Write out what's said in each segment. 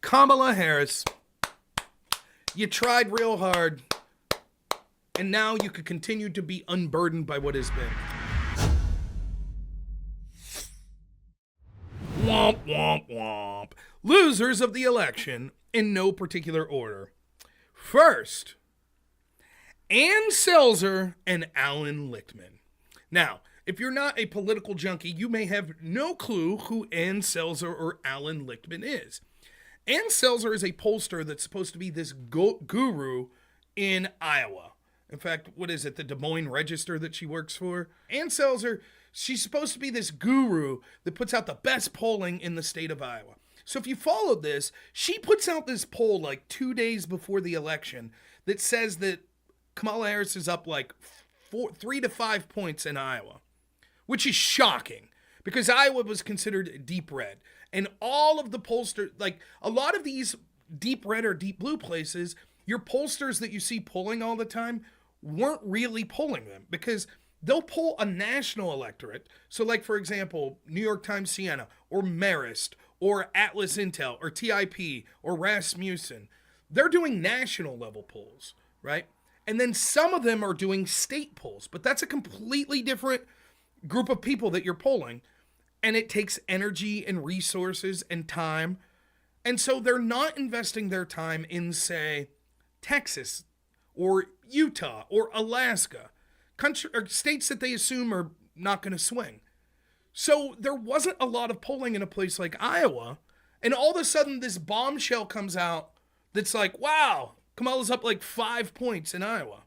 Kamala Harris, you tried real hard, and now you could continue to be unburdened by what has been. Womp, womp, womp. Losers of the election in no particular order. First, Ann Szer and Alan Lichtman. Now, if you're not a political junkie, you may have no clue who Ann Szer or Alan Lichtman is. Ann Szer is a pollster that's supposed to be this guru in Iowa. In fact, what is it, the Des Moines Register that she works for? Ann Szer, she's supposed to be this guru that puts out the best polling in the state of Iowa. So if you followed this, she puts out this poll like 2 days before the election that says that Kamala Harris is up like 3 to 5 points in Iowa, which is shocking because Iowa was considered deep red. And all of the pollsters, like a lot of these deep red or deep blue places, your pollsters that you see polling all the time weren't really polling them because they'll poll a national electorate. So like, for example, New York Times Siena or Marist or Atlas Intel or TIP or Rasmussen. They're doing national level polls, right? And then some of them are doing state polls, but that's a completely different group of people that you're polling. And it takes energy and resources and time. And so they're not investing their time in, say, Texas or Utah or Alaska, country or states that they assume are not going to swing. So there wasn't a lot of polling in a place like Iowa. And all of a sudden this bombshell comes out that's like, wow, Kamala's up like 5 points in Iowa.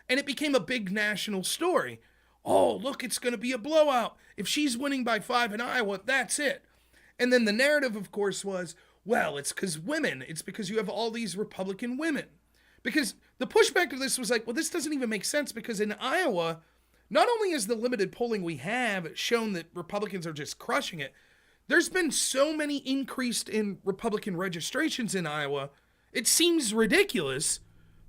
And it became a big national story. Oh, look, it's going to be a blowout. If she's winning by 5 in Iowa, that's it. And then the narrative, of course, was, well, it's because women. It's because you have all these Republican women. Because the pushback to this was like, well, this doesn't even make sense because in Iowa, not only is the limited polling we have shown that Republicans are just crushing it, there's been so many increased in Republican registrations in Iowa, it seems ridiculous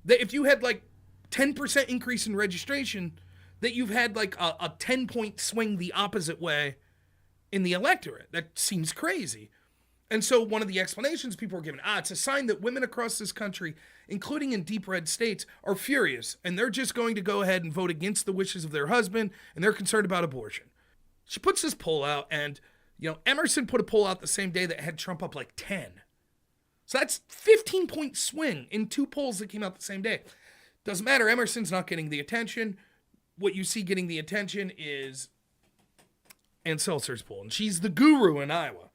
that if you had like 10% increase in registration, that you've had like a 10-point swing the opposite way in the electorate. That seems crazy. And so one of the explanations people were giving, it's a sign that women across this country, including in deep red states, are furious. And they're just going to go ahead and vote against the wishes of their husband. And they're concerned about abortion. She puts this poll out and, Emerson put a poll out the same day that had Trump up like 10. So that's 15-point swing in 2 polls that came out the same day. Doesn't matter. Emerson's not getting the attention. What you see getting the attention is Ann Seltzer's poll. And she's the guru in Iowa.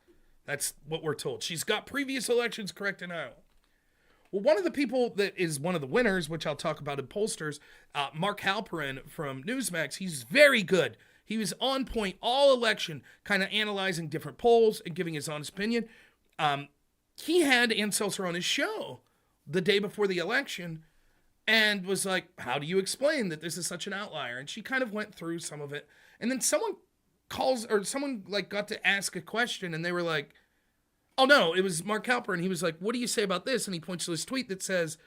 That's what we're told. She's got previous elections correct in Iowa. Well, one of the people that is one of the winners, which I'll talk about in pollsters, Mark Halperin from Newsmax, he's very good. He was on point all election, kind of analyzing different polls and giving his honest opinion. He had Ann Seltzer on his show the day before the election and was like, how do you explain that this is such an outlier? And she kind of went through some of it. And then someone got to ask a question and they were like, oh no, it was Mark Halper. And he was like, what do you say about this? And he points to this tweet that says,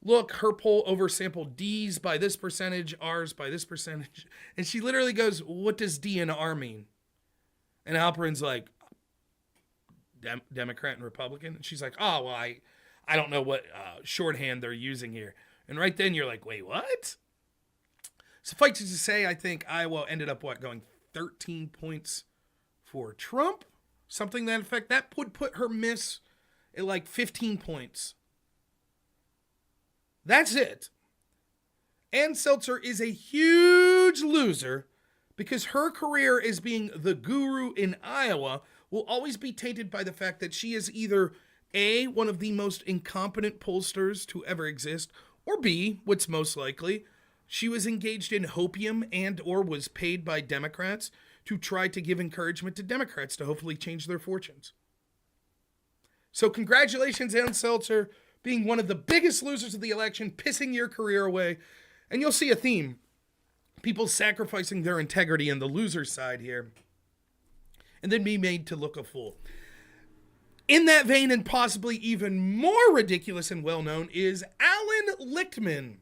look, her poll oversampled D's by this percentage, R's by this percentage. And she literally goes, what does D and R mean? And Halperin's like, Democrat and Republican. And she's like, oh, well, I don't know what shorthand they're using here. And right then you're like, wait, what? Suffice it to say, I think Iowa ended up, going 13 points for Trump? Something to that effect. That would put her miss at like 15 points. That's it. Ann Seltzer is a huge loser because her career as being the guru in Iowa will always be tainted by the fact that she is either A, one of the most incompetent pollsters to ever exist, or B, what's most likely, she was engaged in hopium and or was paid by Democrats to try to give encouragement to Democrats to hopefully change their fortunes. So congratulations, Ann Seltzer, being one of the biggest losers of the election, pissing your career away. And you'll see a theme. People sacrificing their integrity on the loser side here. And then being made to look a fool. In that vein, and possibly even more ridiculous and well-known, is Alan Lichtman.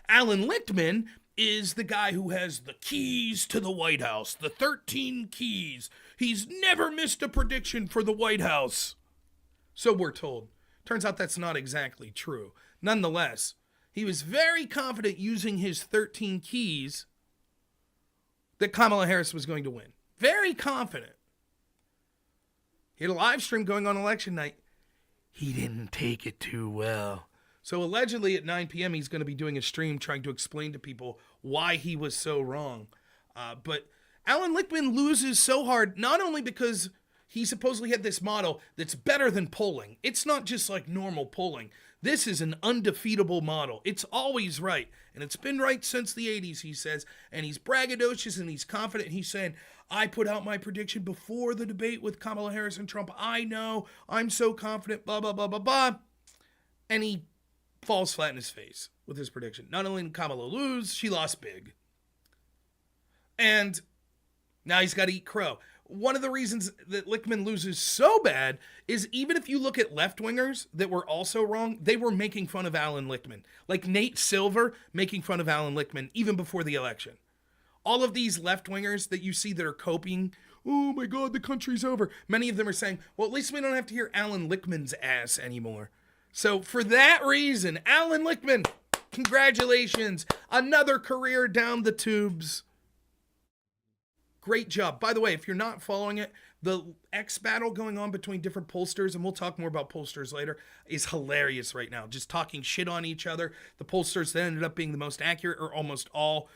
Alan Lichtman is the guy who has the keys to the White House, the 13 keys. He's never missed a prediction for the White House. So we're told. Turns out that's not exactly true. Nonetheless, he was very confident using his 13 keys that Kamala Harris was going to win. Very confident. He had a live stream going on election night. He didn't take it too well. So allegedly at 9 p.m. he's going to be doing a stream trying to explain to people why he was so wrong. But Alan Lichtman loses so hard, not only because he supposedly had this model that's better than polling. It's not just like normal polling. This is an undefeatable model. It's always right. And it's been right since the 80s, he says. And he's braggadocious and he's confident. He's saying, I put out my prediction before the debate with Kamala Harris and Trump. I know. I'm so confident, blah, blah, blah, blah, blah. And he falls flat in his face with his prediction. Not only did Kamala lose, she lost big. And now he's got to eat crow. One of the reasons that Lichtman loses so bad is even if you look at left-wingers that were also wrong, they were making fun of Alan Lichtman. Like Nate Silver making fun of Alan Lichtman even before the election. All of these left-wingers that you see that are coping, oh my God, the country's over. Many of them are saying, well, at least we don't have to hear Alan Lichtman's ass anymore. So for that reason, Alan Lichtman, congratulations. Another career down the tubes. Great job. By the way, if you're not following it, the X battle going on between different pollsters, and we'll talk more about pollsters later, is hilarious right now. Just talking shit on each other. The pollsters that ended up being the most accurate are almost all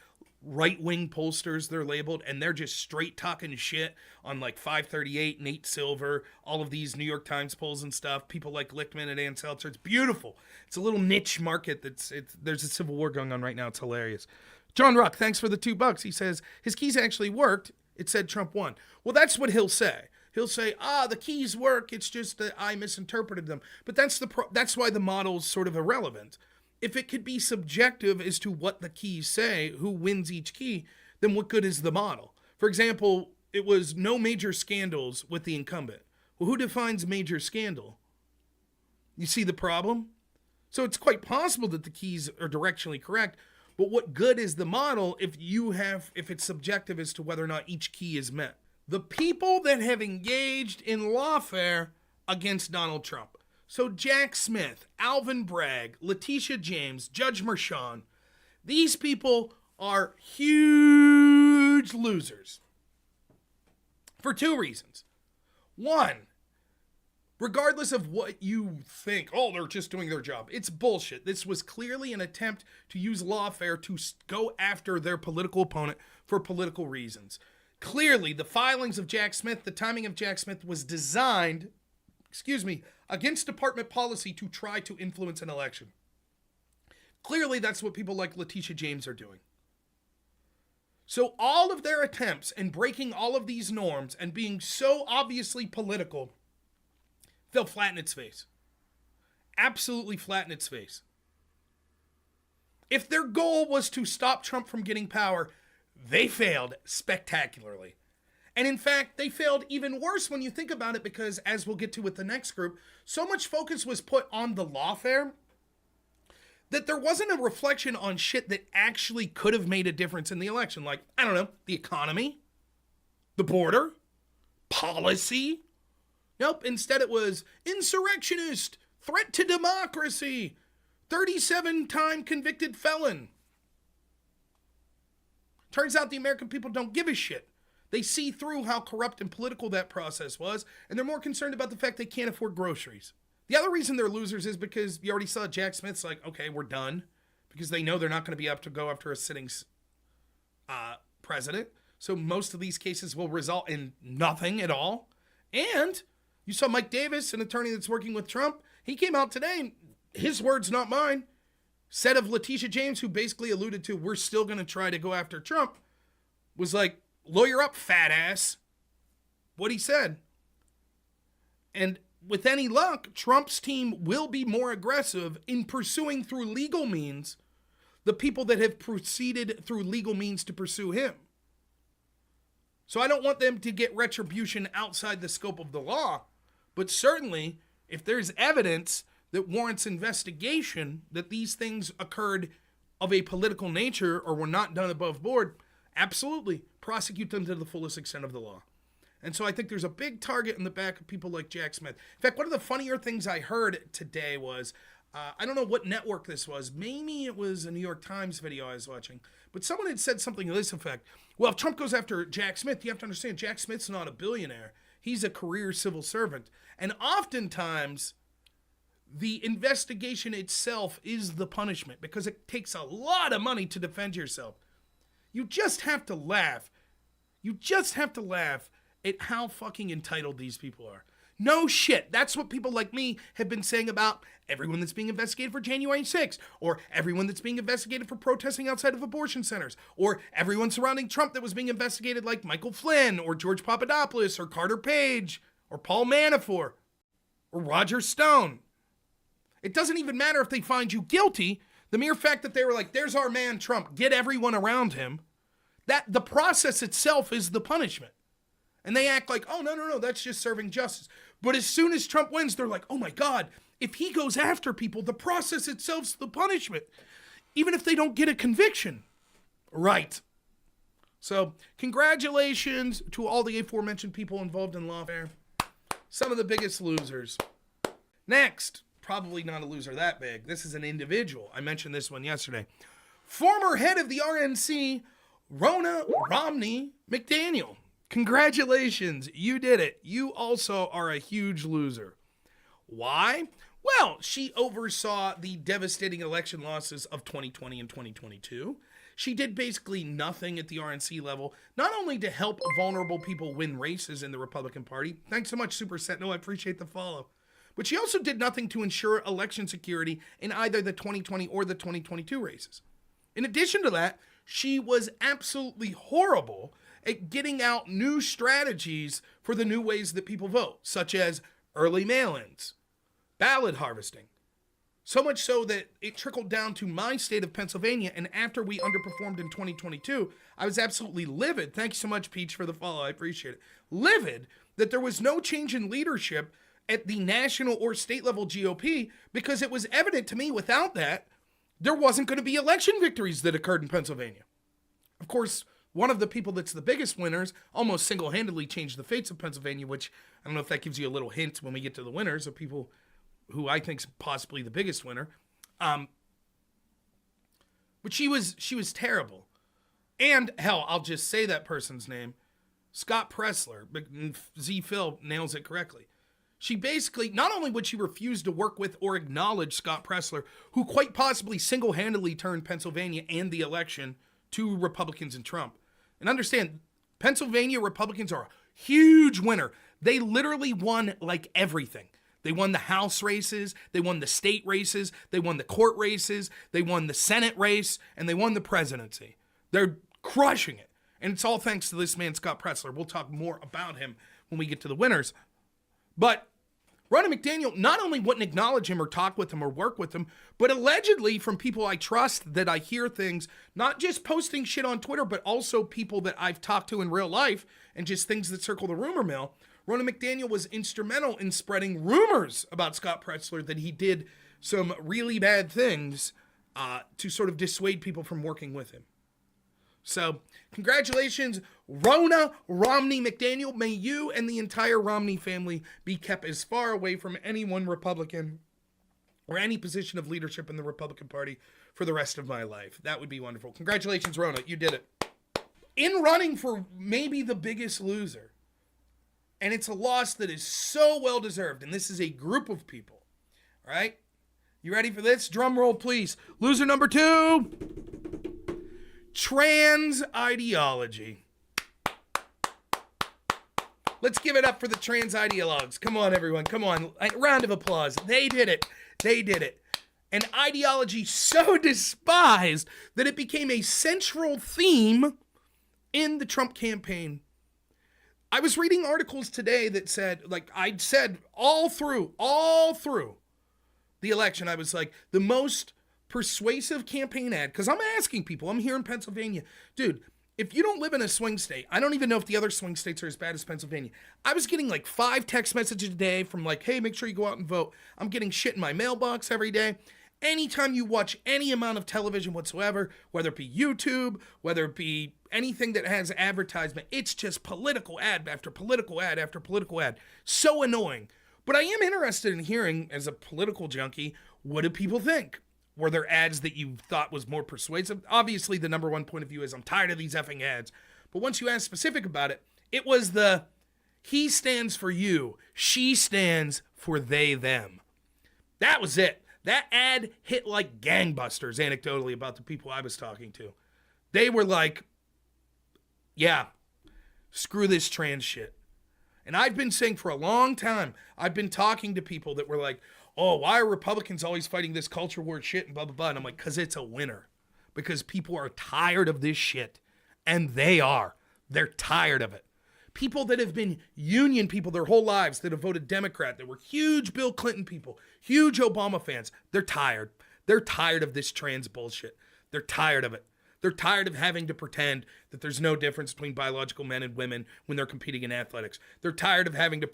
right-wing pollsters, they're labeled, and they're just straight talking shit on like 538, Nate Silver, all of these New York Times polls and stuff. People like Lichtman and Ann Seltzer. It's beautiful. It's a little niche market there's a civil war going on right now. It's hilarious. John Ruck, thanks for the $2. He says, his keys actually worked. It said Trump won. Well, that's what he'll say. He'll say, the keys work. It's just that I misinterpreted them. But that's why the model's sort of irrelevant. If it could be subjective as to what the keys say, who wins each key, then what good is the model? For example, it was no major scandals with the incumbent. Well, who defines major scandal? You see the problem? So it's quite possible that the keys are directionally correct, but what good is the model if it's subjective as to whether or not each key is met? The people that have engaged in lawfare against Donald Trump. So Jack Smith, Alvin Bragg, Letitia James, Judge Merchan, these people are huge losers. For two reasons. One, regardless of what you think, they're just doing their job. It's bullshit. This was clearly an attempt to use lawfare to go after their political opponent for political reasons. Clearly, the filings of Jack Smith, the timing of Jack Smith was designed, against department policy to try to influence an election. Clearly, that's what people like Letitia James are doing. So all of their attempts in breaking all of these norms and being so obviously political fell flat in its face. Absolutely flat in its face. If their goal was to stop Trump from getting power, they failed spectacularly. And in fact, they failed even worse when you think about it because, as we'll get to with the next group, so much focus was put on the lawfare that there wasn't a reflection on shit that actually could have made a difference in the election. Like, I don't know, the economy, the border, policy. Nope, instead it was insurrectionist, threat to democracy, 37-time convicted felon. Turns out the American people don't give a shit. They see through how corrupt and political that process was, and they're more concerned about the fact they can't afford groceries. The other reason they're losers is because you already saw Jack Smith's like, okay, we're done, because they know they're not going to be able to go after a sitting president. So most of these cases will result in nothing at all. And you saw Mike Davis, an attorney that's working with Trump. He came out today, his words, not mine, said of Letitia James, who basically alluded to, we're still going to try to go after Trump, was like, lawyer up, fat ass. What he said. And with any luck, Trump's team will be more aggressive in pursuing through legal means the people that have proceeded through legal means to pursue him. So I don't want them to get retribution outside the scope of the law, but certainly if there's evidence that warrants investigation that these things occurred of a political nature or were not done above board, absolutely prosecute them to the fullest extent of the law. And so I think there's a big target in the back of people like Jack Smith. In fact, one of the funnier things I heard today was, I don't know what network this was. Maybe it was a New York Times video I was watching. But someone had said something to this effect. Well, if Trump goes after Jack Smith, you have to understand, Jack Smith's not a billionaire. He's a career civil servant. And oftentimes, the investigation itself is the punishment because it takes a lot of money to defend yourself. You just have to laugh. You just have to laugh at how fucking entitled these people are. No shit. That's what people like me have been saying about everyone that's being investigated for January 6th, or everyone that's being investigated for protesting outside of abortion centers, or everyone surrounding Trump that was being investigated like Michael Flynn, or George Papadopoulos, or Carter Page, or Paul Manafort, or Roger Stone. It doesn't even matter if they find you guilty. The mere fact that they were like, there's our man Trump, get everyone around him, that the process itself is the punishment. And they act like, oh, no, that's just serving justice. But as soon as Trump wins, they're like, oh my God, if he goes after people, the process itself's the punishment, even if they don't get a conviction. Right. So congratulations to all the aforementioned people involved in lawfare. Some of the biggest losers. Next, probably not a loser that big. This is an individual. I mentioned this one yesterday. Former head of the RNC, Rona McDaniel. Congratulations, you did it. You also are a huge loser. Why? Well, she oversaw the devastating election losses of 2020 and 2022. She did basically nothing at the RNC level, not only to help vulnerable people win races in the Republican Party. Thanks so much, Super Sentinel. I appreciate the follow. But she also did nothing to ensure election security in either the 2020 or the 2022 races. In addition to that, she was absolutely horrible at getting out new strategies for the new ways that people vote, such as early mail-ins, ballot harvesting. So much so that it trickled down to my state of Pennsylvania, and after we underperformed in 2022, I was absolutely livid. Thanks so much, Peach, for the follow. I appreciate it. Livid that there was no change in leadership at the national or state level GOP, because it was evident to me without that, there wasn't going to be election victories that occurred in Pennsylvania. Of course, one of the people that's the biggest winners almost single-handedly changed the fates of Pennsylvania, which I don't know if that gives you a little hint when we get to the winners of people who I think is possibly the biggest winner. But she was terrible. And hell, I'll just say that person's name. Scott Presler. Z Phil nails it correctly. She basically, not only would she refuse to work with or acknowledge Scott Presler, who quite possibly single-handedly turned Pennsylvania and the election to Republicans and Trump. And understand, Pennsylvania Republicans are a huge winner. They literally won like everything. They won the House races, they won the state races, they won the court races, they won the Senate race, and they won the presidency. They're crushing it. And it's all thanks to this man, Scott Presler. We'll talk more about him when we get to the winners. But Rona McDaniel not only wouldn't acknowledge him or talk with him or work with him, but allegedly from people I trust that I hear things, not just posting shit on Twitter, but also people that I've talked to in real life and just things that circle the rumor mill. Rona McDaniel was instrumental in spreading rumors about Scott Presler that he did some really bad things to sort of dissuade people from working with him. So, congratulations, Rona McDaniel. May you and the entire Romney family be kept as far away from any one Republican or any position of leadership in the Republican Party for the rest of my life. That would be wonderful. Congratulations, Rona. You did it. In running for maybe the biggest loser, and it's a loss that is so well-deserved, and this is a group of people, all right? You ready for this? Drum roll, please. Loser number 2. Trans ideology. Let's give it up for the trans ideologues. Come on, everyone. Come on. A round of applause. They did it. They did it. An ideology so despised that it became a central theme in the Trump campaign. I was reading articles today that said, like I'd said all through the election, I was like, the most persuasive campaign ad, because I'm asking people, I'm here in Pennsylvania, dude, if you don't live in a swing state, I don't even know if the other swing states are as bad as Pennsylvania. I was getting like 5 text messages a day from like, hey, make sure you go out and vote. I'm getting shit in my mailbox every day. Anytime you watch any amount of television whatsoever, whether it be YouTube, whether it be anything that has advertisement, it's just political ad after political ad after political ad. So annoying. But I am interested in hearing, as a political junkie, what do people think? Were there ads that you thought was more persuasive? Obviously, the number one point of view is I'm tired of these effing ads. But once you ask specific about it, it was the he stands for you, she stands for they, them. That was it. That ad hit like gangbusters, anecdotally, about the people I was talking to. They were like, yeah, screw this trans shit. And I've been saying for a long time, I've been talking to people that were like, oh, why are Republicans always fighting this culture war shit and blah, blah, blah. And I'm like, because it's a winner. Because people are tired of this shit. And they are. They're tired of it. People that have been union people their whole lives, that have voted Democrat, that were huge Bill Clinton people, huge Obama fans, they're tired. They're tired of this trans bullshit. They're tired of it. They're tired of having to pretend that there's no difference between biological men and women when they're competing in athletics. They're tired of having to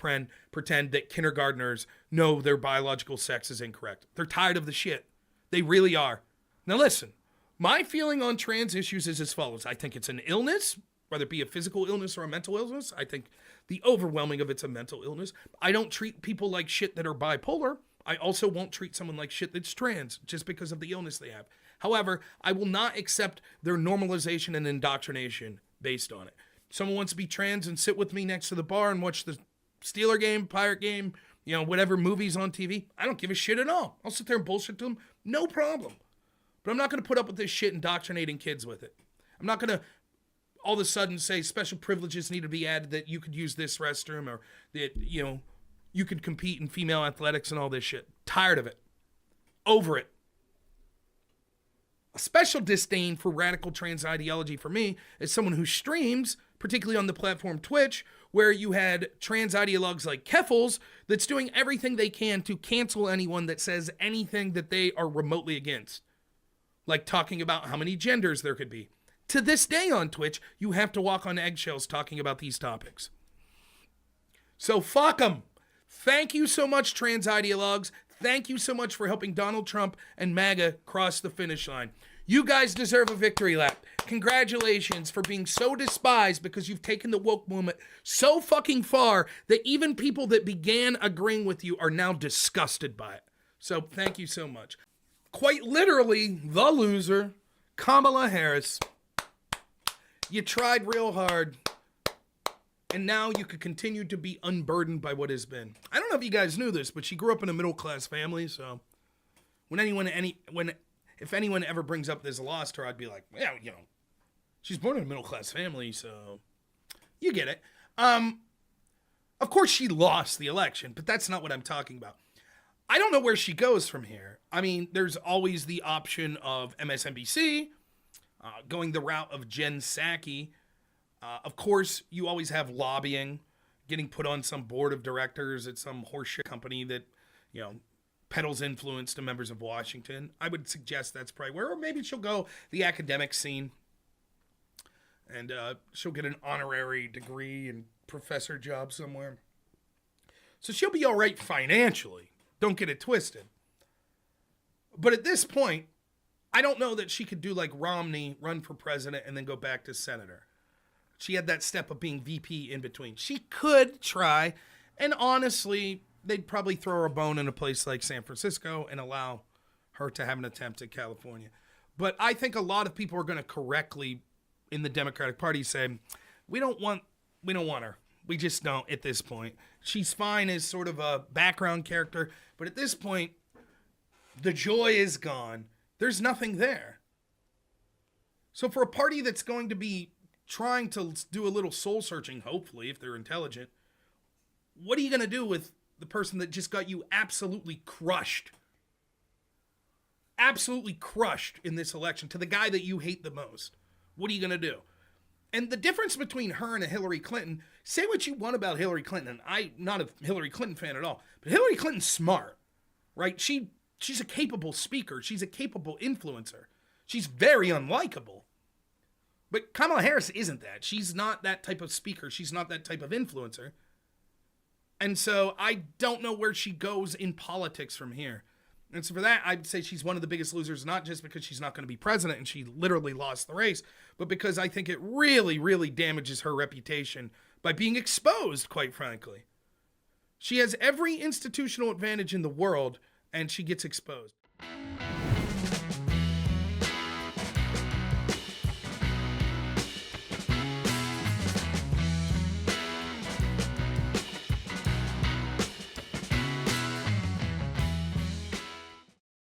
pretend that kindergartners know their biological sex is incorrect. They're tired of the shit. They really are. Now listen, my feeling on trans issues is as follows. I think it's an illness, whether it be a physical illness or a mental illness. I think the overwhelming of it's a mental illness. I don't treat people like shit that are bipolar. I also won't treat someone like shit that's trans just because of the illness they have. However, I will not accept their normalization and indoctrination based on it. Someone wants to be trans and sit with me next to the bar and watch the Steeler game, Pirate game, whatever movies on TV. I don't give a shit at all. I'll sit there and bullshit to them. No problem. But I'm not going to put up with this shit indoctrinating kids with it. I'm not going to all of a sudden say special privileges need to be added, that you could use this restroom, or that, you could compete in female athletics and all this shit. Tired of it. Over it. A special disdain for radical trans ideology for me is someone who streams, particularly on the platform Twitch, where you had trans ideologues like Keffels that's doing everything they can to cancel anyone that says anything that they are remotely against. Like talking about how many genders there could be. To this day on Twitch, you have to walk on eggshells talking about these topics. So fuck them. Thank you so much, trans ideologues. Thank you so much for helping Donald Trump and MAGA cross the finish line. You guys deserve a victory lap. Congratulations for being so despised because you've taken the woke movement so fucking far that even people that began agreeing with you are now disgusted by it. So thank you so much. Quite literally, the loser, Kamala Harris. You tried real hard, and now you could continue to be unburdened by what has been. I don't know if you guys knew this, but she grew up in a middle-class family, so if anyone ever brings up this loss to her, I'd be like, yeah, she's born in a middle-class family, so you get it. Of course she lost the election, but that's not what I'm talking about. I don't know where she goes from here. I mean, there's always the option of MSNBC, going the route of Jen Psaki. Of course, you always have lobbying, getting put on some board of directors at some horseshit company that, peddles influence to members of Washington. I would suggest that's probably where, or maybe she'll go the academic scene. And she'll get an honorary degree and professor job somewhere. So she'll be all right financially. Don't get it twisted. But at this point, I don't know that she could do like Romney, run for president, and then go back to senator. She had that step of being VP in between. She could try, and honestly, they'd probably throw her a bone in a place like San Francisco and allow her to have an attempt at California. But I think a lot of people are going to correctly, in the Democratic Party, say, we don't want her. We just don't at this point. She's fine as sort of a background character, but at this point, the joy is gone. There's nothing there. So for a party that's going to be trying to do a little soul searching, hopefully, if they're intelligent, what are you going to do with the person that just got you absolutely crushed? Absolutely crushed in this election, to the guy that you hate the most. What are you going to do? And the difference between her and a Hillary Clinton, say what you want about Hillary Clinton, and I'm not a Hillary Clinton fan at all, but Hillary Clinton's smart, right? She's a capable speaker. She's a capable influencer. She's very unlikable. But Kamala Harris isn't that. She's not that type of speaker. She's not that type of influencer. And so I don't know where she goes in politics from here. And so for that, I'd say she's one of the biggest losers, not just because she's not going to be president and she literally lost the race, but because I think it really, really damages her reputation by being exposed, quite frankly. She has every institutional advantage in the world, and she gets exposed.